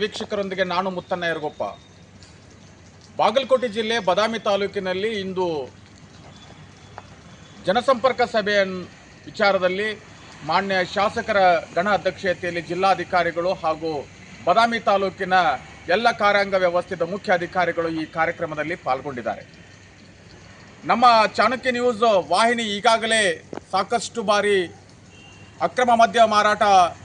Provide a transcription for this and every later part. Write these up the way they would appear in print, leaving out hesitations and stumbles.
ವೀಕ್ಷಕರೊಂದಿಗೆ ನಾನು ಮುತ್ತಣ್ಣ ಯರಗೊಪ್ಪ. ಬಾಗಲಕೋಟೆ ಜಿಲ್ಲೆ ಬದಾಮಿ ತಾಲೂಕಿನಲ್ಲಿ ಇಂದು ಜನಸಂಪರ್ಕ ಸಭೆಯ ವಿಚಾರದಲ್ಲಿ ಮಾನ್ಯ ಶಾಸಕರ ಗಣ ಅಧ್ಯಕ್ಷತೆಯಲ್ಲಿ ಜಿಲ್ಲಾಧಿಕಾರಿಗಳು ಹಾಗೂ ಬದಾಮಿ ತಾಲೂಕಿನ ಎಲ್ಲ ಕಾರ್ಯಾಂಗ ವ್ಯವಸ್ಥೆಯ ಮುಖ್ಯ ಅಧಿಕಾರಿಗಳು ಈ ಕಾರ್ಯಕ್ರಮದಲ್ಲಿ ಪಾಲ್ಗೊಂಡಿದ್ದಾರೆ. ನಮ್ಮ ಚಾಣಕ್ಯ ನ್ಯೂಸ್ ವಾಹಿನಿ ಈಗಾಗಲೇ ಸಾಕಷ್ಟು ಬಾರಿ ಅಕ್ರಮ ಮದ್ಯ ಮಾರಾಟ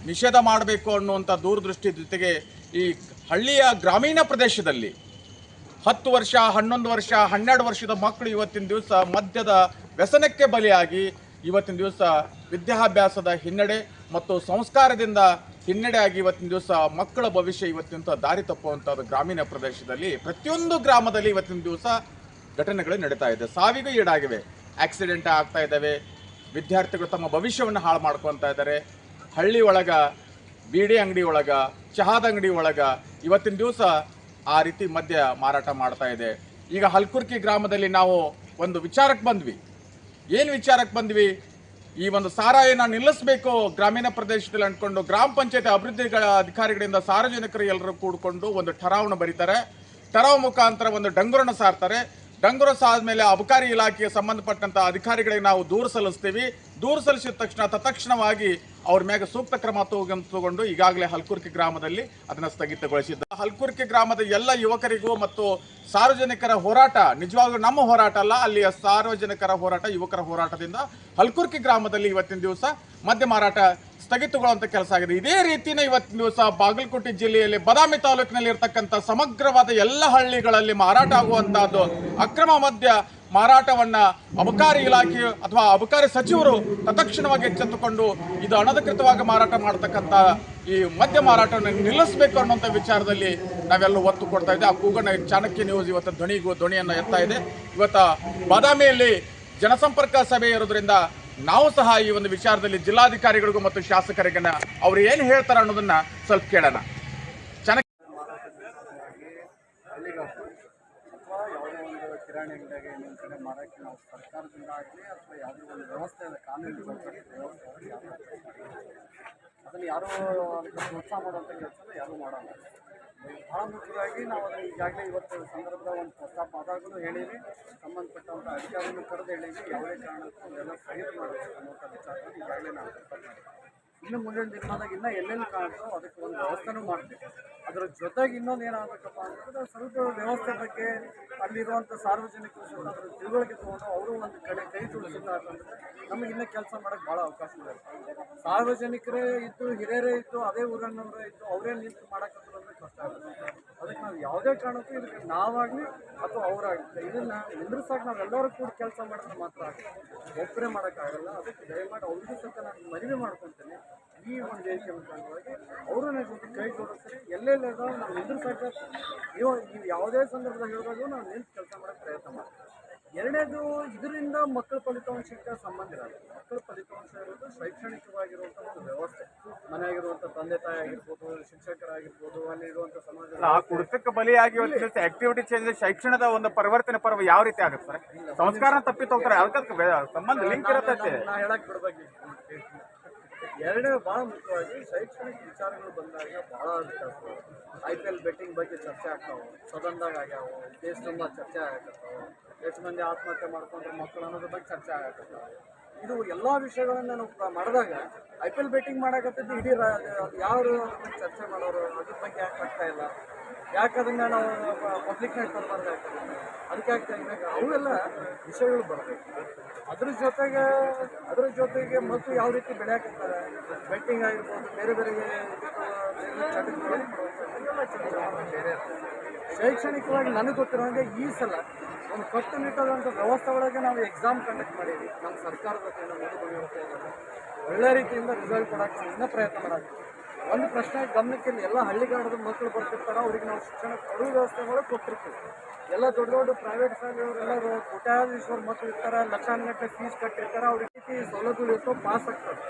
ನಿಷೇಧ ಮಾಡಬೇಕು ಅನ್ನುವಂಥ ದೂರದೃಷ್ಟಿ ಜೊತೆಗೆ ಈ ಹಳ್ಳಿಯ ಗ್ರಾಮೀಣ ಪ್ರದೇಶದಲ್ಲಿ 10 ವರ್ಷ 11 ವರ್ಷ 12 ವರ್ಷದ ಮಕ್ಕಳು ಇವತ್ತಿನ ದಿವಸ ಮದ್ಯದ ವ್ಯಸನಕ್ಕೆ ಬಲಿಯಾಗಿ ಇವತ್ತಿನ ದಿವಸ ವಿದ್ಯಾಭ್ಯಾಸದ ಹಿನ್ನಡೆ ಮತ್ತು ಸಂಸ್ಕಾರದಿಂದ ಹಿನ್ನಡೆ ಆಗಿ ಇವತ್ತಿನ ದಿವಸ ಮಕ್ಕಳ ಭವಿಷ್ಯ ಇವತ್ತಿನ ದಾರಿ ತಪ್ಪುವಂಥದ್ದು ಗ್ರಾಮೀಣ ಪ್ರದೇಶದಲ್ಲಿ ಪ್ರತಿಯೊಂದು ಗ್ರಾಮದಲ್ಲಿ ಇವತ್ತಿನ ದಿವಸ ಘಟನೆಗಳು ನಡೀತಾ ಇದೆ. ಸಾವಿಗೂ ಈಡಾಗಿವೆ, ಆಕ್ಸಿಡೆಂಟ್ ಆಗ್ತಾ ಇದ್ದಾವೆ, ವಿದ್ಯಾರ್ಥಿಗಳು ತಮ್ಮ ಭವಿಷ್ಯವನ್ನು ಹಾಳು ಮಾಡ್ಕೊತಾ ಇದ್ದಾರೆ. ಹಳ್ಳಿ ಒಳಗೆ ಬೀಡಿ ಅಂಗಡಿ ಒಳಗೆ ಚಹಾದ ಅಂಗಡಿ ಒಳಗೆ ಇವತ್ತಿನ ದಿವಸ ಆ ರೀತಿ ಮದ್ಯ ಮಾರಾಟ ಮಾಡ್ತಾ ಇದೆ. ಈಗ ಹಲ್ಕುರ್ಕಿ ಗ್ರಾಮದಲ್ಲಿ ನಾವು ಒಂದು ವಿಚಾರಕ್ಕೆ ಬಂದ್ವಿ. ಏನು ವಿಚಾರಕ್ಕೆ ಬಂದ್ವಿ? ಈ ಒಂದು ಸಾರಾಯನ ನಿಲ್ಲಿಸಬೇಕು ಗ್ರಾಮೀಣ ಪ್ರದೇಶದಲ್ಲಿ ಅಂದ್ಕೊಂಡು ಗ್ರಾಮ ಪಂಚಾಯತ್ ಅಭಿವೃದ್ಧಿ ಅಧಿಕಾರಿಗಳಿಂದ ಸಾರ್ವಜನಿಕರು ಎಲ್ಲರೂ ಕೂಡಿಕೊಂಡು ಒಂದು ಠರಾವನ್ನ ಬರೀತಾರೆ. ಠರಾವ್ ಮುಖಾಂತರ ಒಂದು ಡಂಗುರನ್ನು ಸಾರ್ತಾರೆ. ಡಂಗುರ ಸಾದ ಮೇಲೆ ಅಬಕಾರಿ ಇಲಾಖೆಗೆ ಸಂಬಂಧಪಟ್ಟಂಥ ಅಧಿಕಾರಿಗಳಿಗೆ ನಾವು ದೂರು ಸಲ್ಲಿಸ್ತೀವಿ. ದೂರು ಸಲ್ಲಿಸಿದ ತಕ್ಷಣ ತತ್ಕ್ಷಣವಾಗಿ ಅವ್ರ ಮೇಲೆ ಸೂಕ್ತ ಕ್ರಮ ತಗೊಂಡು ಈಗಾಗಲೇ ಹಲ್ಕುರ್ಕಿ ಗ್ರಾಮದಲ್ಲಿ ಅದನ್ನು ಸ್ಥಗಿತಗೊಳಿಸಿದ್ದ. ಹಲ್ಕುರ್ಕಿ ಗ್ರಾಮದ ಎಲ್ಲ ಯುವಕರಿಗೂ ಮತ್ತು ಸಾರ್ವಜನಿಕರ ಹೋರಾಟ ನಿಜವಾಗ್ಲೂ ನಮ್ಮ ಹೋರಾಟ ಅಲ್ಲ, ಅಲ್ಲಿಯ ಸಾರ್ವಜನಿಕರ ಹೋರಾಟ, ಯುವಕರ ಹೋರಾಟದಿಂದ ಹಲ್ಕುರ್ಕಿ ಗ್ರಾಮದಲ್ಲಿ ಇವತ್ತಿನ ದಿವಸ ಮದ್ಯ ಮಾರಾಟ ಸ್ಥಗಿತಗೊಳ್ಳುವಂಥ ಕೆಲಸ ಆಗಿದೆ. ಇದೇ ರೀತಿನ ಇವತ್ತಿನ ದಿವಸ ಬಾಗಲಕೋಟೆ ಜಿಲ್ಲೆಯಲ್ಲಿ ಬದಾಮಿ ತಾಲೂಕಿನಲ್ಲಿ ಇರತಕ್ಕಂಥ ಸಮಗ್ರವಾದ ಎಲ್ಲ ಹಳ್ಳಿಗಳಲ್ಲಿ ಮಾರಾಟ ಆಗುವಂತಹದ್ದು ಅಕ್ರಮ ಮದ್ಯ ಮಾರಾಟವನ್ನ ಅಬಕಾರಿ ಇಲಾಖೆ ಅಥವಾ ಅಬಕಾರಿ ಸಚಿವರು ತತ್ಕ್ಷಣವಾಗಿ ಎಚ್ಚೆತ್ತುಕೊಂಡು ಇದು ಅನಧಿಕೃತವಾಗಿ ಮಾರಾಟ ಮಾಡತಕ್ಕಂಥ ಈ ಮದ್ಯ ಮಾರಾಟವನ್ನು ನಿಲ್ಲಿಸಬೇಕು ಅನ್ನುವಂಥ ವಿಚಾರದಲ್ಲಿ ನಾವೆಲ್ಲ ಒತ್ತು ಕೊಡ್ತಾ ಇದ್ದೇವೆ. ಆ ಕೂಗನ್ನ ಚಾಣಕ್ಯ ನ್ಯೂಸ್ ಇವತ್ತು ಧ್ವನಿಯನ್ನು ಎತ್ತಾ ಇದೆ. ಇವತ್ತು ಬಾದಾಮಿಯಲ್ಲಿ ಜನಸಂಪರ್ಕ ಸಭೆ ಇರೋದ್ರಿಂದ ನಾವು ಸಹ ಈ ಒಂದು ವಿಚಾರದಲ್ಲಿ ಜಿಲ್ಲಾಧಿಕಾರಿಗಳಿಗೂ ಮತ್ತು ಶಾಸಕರಿಗೆ ಅವ್ರು ಏನು ಹೇಳ್ತಾರೆ ಅನ್ನೋದನ್ನ ಸ್ವಲ್ಪ ಕೇಳೋಣ. ಅಥವಾ ಯಾವುದೋ ಒಂದು ಕಿರಾಣಿ ಅಂಗಡಿಯಾಗ ಇನ್ನೊಂದು ಕಡೆ ಮಾರಕ್ಕೆ ನಾವು ಸರ್ಕಾರದಿಂದ ಆಗಲಿ ಅಥವಾ ಯಾವುದೇ ಒಂದು ವ್ಯವಸ್ಥೆ ಇದೆ, ಕಾನೂನು ವ್ಯವಸ್ಥೆ ಅದನ್ನು ಯಾರೂ ಅದಕ್ಕೆ ಪ್ರೋತ್ಸಾಹ ಮಾಡುವಂಥ ಕೆಲಸ ಯಾರೂ ಮಾಡೋಲ್ಲ. ಭಾಳ ಮುಖ್ಯವಾಗಿ ನಾವು ಅದನ್ನು ಈಗಾಗಲೇ ಇವತ್ತು ಸಂದರ್ಭದಾಗ ಒಂದು ಪ್ರಸ್ತಾಪ ಆದಾಗಲೂ ಹೇಳೀವಿ, ಸಂಬಂಧಪಟ್ಟಂಥ ಅಧಿಕಾರಿಗಳು ಕರೆದು ಹೇಳೀವಿ, ಯಾವುದೇ ಕಾರಣಕ್ಕೂ ಅದೆಲ್ಲ ಸ್ಥಗಿತ ಮಾಡಬೇಕು ಅನ್ನೋಂಥ ವಿಚಾರವನ್ನು ಈಗಾಗಲೇ ನಾವು ಪ್ರಸ್ತಾಪ ಮಾಡಿದ್ದೀವಿ. ಇನ್ನು ಮುಂದಿನ ದಿನದಾಗ ಇನ್ನೂ ಎಲ್ಲೆಲ್ಲಿ ಕಾಣ್ತೋ ಅದಕ್ಕೆ ಒಂದು ವ್ಯವಸ್ಥೆನೂ ಮಾಡಬೇಕು. ಅದರ ಜೊತೆಗೆ ಇನ್ನೊಂದು ಏನಾಗಬೇಕಪ್ಪ ಅಂತಂದರೆ ಸ್ವಲ್ಪ ವ್ಯವಸ್ಥೆ ಬಗ್ಗೆ ಅಲ್ಲಿರುವಂಥ ಸಾರ್ವಜನಿಕರು ಸ್ವಲ್ಪ ಅದರ ತಿಳುವಳಿಕೆ ತೊಗೊಂಡು ಅವರು ಒಂದು ಕಡೆ ಕೈ ತುಳಿಸಿದ್ದಾರಂದರೆ ನಮಗೆ ಇನ್ನೂ ಕೆಲಸ ಮಾಡೋಕ್ಕೆ ಭಾಳ ಅವಕಾಶ ಇದೆ. ಸಾರ್ವಜನಿಕರೇ ಇದ್ದು ಹಿರಿಯರೇ ಇದ್ದು ಅದೇ ಊರನ್ನವರೇ ಇದ್ದು ಅವರೇ ನಿಂತು ಮಾಡೋಕ್ಕಂದ್ರೆ ಕಷ್ಟ ಆಗುತ್ತೆ. ಅದಕ್ಕೆ ನಾವು ಯಾವುದೇ ಕಾರಣಕ್ಕೂ ಇದಕ್ಕೆ ನಾವಾಗಲಿ ಅಥವಾ ಅವರಾಗಲಿ ಇದನ್ನು ನಿಂದ್ರಿಸೋಕೆ ನಾವೆಲ್ಲರೂ ಕೂಡ ಕೆಲಸ ಮಾಡಿದ್ರೆ ಮಾತ್ರ ಆಗುತ್ತೆ, ಒಬ್ಬರೇ ಮಾಡೋಕ್ಕಾಗಲ್ಲ. ಅದಕ್ಕೆ ದಯಮಾಡಿ ಅವ್ರಿಗೂ ಸ್ವಲ್ಪ ನಾನು ಮನವಿ ಮಾಡ್ಕೊತೇನೆ, ಈ ಒಂದು ವೇದಿಕೆ ಮುಖಾಂತರವಾಗಿ ಅವರು ನನ್ನ ಜೊತೆ ಕೈ ಜೋಡಿಸ್ತೀರಿ. ಎಲ್ಲೆಲ್ಲದ ನಾವು ನಿಂದ್ರಿಸೋಕೆ ನೀವು ಯಾವುದೇ ಸಂದರ್ಭದಾಗ ಹೇಳಿದಾಗ ನಾವು ನಿಂತು ಕೆಲಸ ಮಾಡೋಕ್ಕೆ ಪ್ರಯತ್ನ ಮಾಡ್ತೀವಿ. ಎರಡನೇದು, ಇದರಿಂದ ಮಕ್ಕಳ ಫಲಿತಾಂಶಕ್ಕೆ ಸಂಬಂಧ ಇರೋದು. ಮಕ್ಕಳ ಫಲಿತಾಂಶ ಇರೋದು ಶೈಕ್ಷಣಿಕವಾಗಿರುವಂಥ ಒಂದು ವ್ಯವಸ್ಥೆ, ಮನೆಯಾಗಿರುವಂಥ ತಂದೆ ತಾಯಿ ಆಗಿರ್ಬೋದು, ಶಿಕ್ಷಕರಾಗಿರ್ಬೋದು, ಅಲ್ಲಿರುವಂಥ ಸಮಾಜ ಕುಡಿತಕ್ಕೆ ಬಲಿಯಾಗಿ ಆಕ್ಟಿವಿಟಿ ಚೇಂಜ್ ಶಿಕ್ಷಣದ ಒಂದು ಪರಿವರ್ತನೆ ಪರ್ವ ಯಾವ ರೀತಿ ಆಗುತ್ತೆ ಸರ್? ಸಂಸ್ಕಾರ ತಪ್ಪಿತ್ತು ಹೋಗ್ತಾರೆ, ಅದಕ್ಕೆ ಸಂಬಂಧ ಲಿಂಕ್ ಇರುತ್ತೆ. ನಾ ಹೇಳಕ್ಕೆ ಬಿಡಬೇಕು. ಎರಡನೇ ಭಾಳ ಮುಖ್ಯವಾಗಿ ಶೈಕ್ಷಣಿಕ ವಿಚಾರಗಳು ಬಂದಾಗ ಭಾಳ IPL ಬೆಟ್ಟಿಂಗ್ ಬಗ್ಗೆ ಚರ್ಚೆ ಆಗ್ತಾವೆ, ಸದನದಾಗ ಆಗ್ಯಾವ, ದೇಶ ತುಂಬ ಚರ್ಚೆ ಆಗಕತ್ತಾವ, ಎಷ್ಟು ಮಂದಿ ಆತ್ಮಹತ್ಯೆ ಮಾಡ್ಕೊಂಡ್ರೆ ಮಕ್ಕಳು ಅನ್ನೋದ್ರ ಬಗ್ಗೆ ಚರ್ಚೆ ಆಗಕತ್ತಾವ. ಇದು ಎಲ್ಲ ವಿಷಯಗಳನ್ನು ನಾವು ಮಾಡಿದಾಗ IPL ಬೆಟ್ಟಿಂಗ್ ಮಾಡಕತ್ತಿದ್ದು ಇಡೀ ಯಾರು ಚರ್ಚೆ ಮಾಡೋರು ಅದ್ರ ಬಗ್ಗೆ ಯಾಕೆ ಆಗ್ತಾ ಇಲ್ಲ, ಯಾಕೆ ಅದನ್ನು ನಾವು ಪಬ್ಲಿಕ್ನಾಗ ತರಬಾರ್ದಾಗ್ತದೆ, ಅದಕ್ಕೆ ಆಗ್ತಾ ಇದ್ದಾಗ ಅವೆಲ್ಲ ವಿಷಯಗಳು ಬರಬೇಕು. ಅದ್ರ ಜೊತೆಗೆ ಮತ್ತು ಯಾವ ರೀತಿ ಬೆಳೆಯಾಕತ್ತಾರೆ, ಬೆಟ್ಟಿಂಗ್ ಆಗಿರ್ಬೋದು, ಬೇರೆ ಬೇರೆ ಚಟಗಳು ಎಲ್ಲ ಚಟಗಳು ಬೇರೆ ಇರ್ತದೆ. ಶೈಕ್ಷಣಿಕವಾಗಿ ನನಗೆ ಗೊತ್ತಿರೋಂಗೆ ಈ ಸಲ ಒಂದು ಕಟ್ಟುನಿಟ್ಟಾದಂಥ ವ್ಯವಸ್ಥೆ ಒಳಗೆ ನಾವು ಎಕ್ಸಾಮ್ ಕಂಡಕ್ಟ್ ಮಾಡೀವಿ. ನಮ್ಮ ಸರ್ಕಾರದ ವತಿಯಿಂದ ಮೊದಲು ಒಳ್ಳೆ ರೀತಿಯಿಂದ ರಿಸಲ್ಟ್ ಕೊಡೋಕ್ಕೆ ಇನ್ನೂ ಪ್ರಯತ್ನ ಮಾಡಾಕ್ತೀವಿ. ಒಂದು ಪ್ರಶ್ನೆ ಗಮನಕ್ಕೆ ಎಲ್ಲ ಹಳ್ಳಿಗಾಡದ ಮಕ್ಕಳು ಬರ್ತಿರ್ತಾರೆ, ಅವ್ರಿಗೆ ನಾವು ಶಿಕ್ಷಣ ಕೊಡುವ ವ್ಯವಸ್ಥೆ ಒಳಗೆ ಕೊಟ್ಟಿರ್ತೀವಿ. ಎಲ್ಲ ದೊಡ್ಡ ದೊಡ್ಡ ಪ್ರೈವೇಟ್ ಶಾಲೆಯವರೆಲ್ಲರೂ ಕೋಟ್ಯಾಧೀಶ್ವರ ಮಕ್ಕಳು ಇರ್ತಾರೆ, ಲಕ್ಷಾನುಗಟ್ಟಲೆ ಫೀಸ್ ಕಟ್ಟಿರ್ತಾರೆ, ಅವ್ರಿಗೆ ರೀತಿ ಸೌಲಭ್ಯಗಳು ಇರ್ತವೆ, ಪಾಸ್ ಆಗ್ತಾರೆ.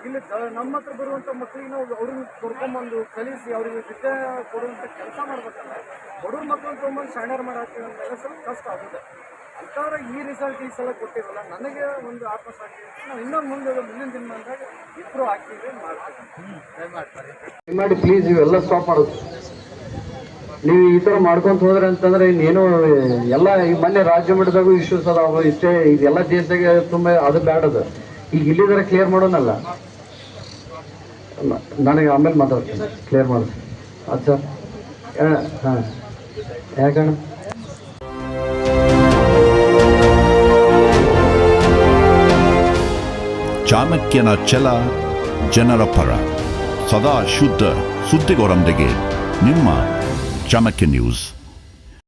ಇಲ್ಲಿ ನಮ್ಮ ಹತ್ರ ಬರುವಂಥ ಮಕ್ಕಳಿಗೆ ನಾವು ಅವ್ರಿಗೆ ಕರ್ಕೊಂಬಂದು ಕಲಿಸಿ ಅವ್ರಿಗೆ ವಿದ್ಯೆ ಕೊಡುವಂಥ ಕೆಲಸ ಮಾಡ್ಬೇಕಲ್ಲ. ಬಡವ್ರ ಮಕ್ಕಳನ್ನ ತೊಗೊಂಬಂದು ಶಾಣ್ಯರು ಮಾಡಾಕ್ತೀವಿ ಅಂತೆಲ್ಲ ಸ್ವಲ್ಪ ಕಷ್ಟ ಆಗುತ್ತೆ. ಅಂಥವ್ರೆ ಈ ರಿಸಲ್ಟ್ ಈ ಸಲ ಕೊಟ್ಟಿರಲ್ಲ, ನನಗೆ ಒಂದು ಆತ್ಮಸಾಕ್ಷಿ. ನಾವು ಇನ್ನೊಂದು ಮುಂದಿನ ದಿನದಾಗ ಇಂಪ್ರೂವ್ ಆಗ್ತೀವಿ ಮಾಡ್ತೀವಿ. ದಯಮಾಡಿ ಪ್ಲೀಸ್ ಇವೆಲ್ಲ ಸ್ಟಾಪ್ ಮಾಡೋದು. ನೀವು ಈ ಥರ ಮಾಡ್ಕೊಂತ ಹೋದ್ರೆ ಅಂತಂದ್ರೆ ಇನ್ನೇನು ಎಲ್ಲ ಈ ಮೊನ್ನೆ ರಾಜ್ಯ ಮಟ್ಟದಾಗೂ ಇಶ್ಯೂಸ್ ಅದಾವ ಇಷ್ಟೇ ಇದೆಲ್ಲ ದೇಶದಾಗ ತುಂಬ ಅದು ಬ್ಯಾಡದು ಈಗ ಇಲ್ಲಿದ್ರೆ ಕ್ಲಿಯರ್ ಮಾಡೋಣಲ್ಲ ನನಗೆ ಆಮೇಲೆ ಮಾತಾಡ್ತೀನಿ ಕ್ಲಿಯರ್ ಮಾಡಿಸಿ ಅದು ಸರ್ ಹಾಂ ಯಾಕಣ್ಣ ಚಾಣಕ್ಯನ ಛಲ ಜನರ ಪರ ಸದಾ ಶುದ್ಧ ಸುದ್ದಿಗಳೊಂದಿಗೆ ನಿಮ್ಮ ಚಾಣಕ್ಯ ನ್ಯೂಸ್.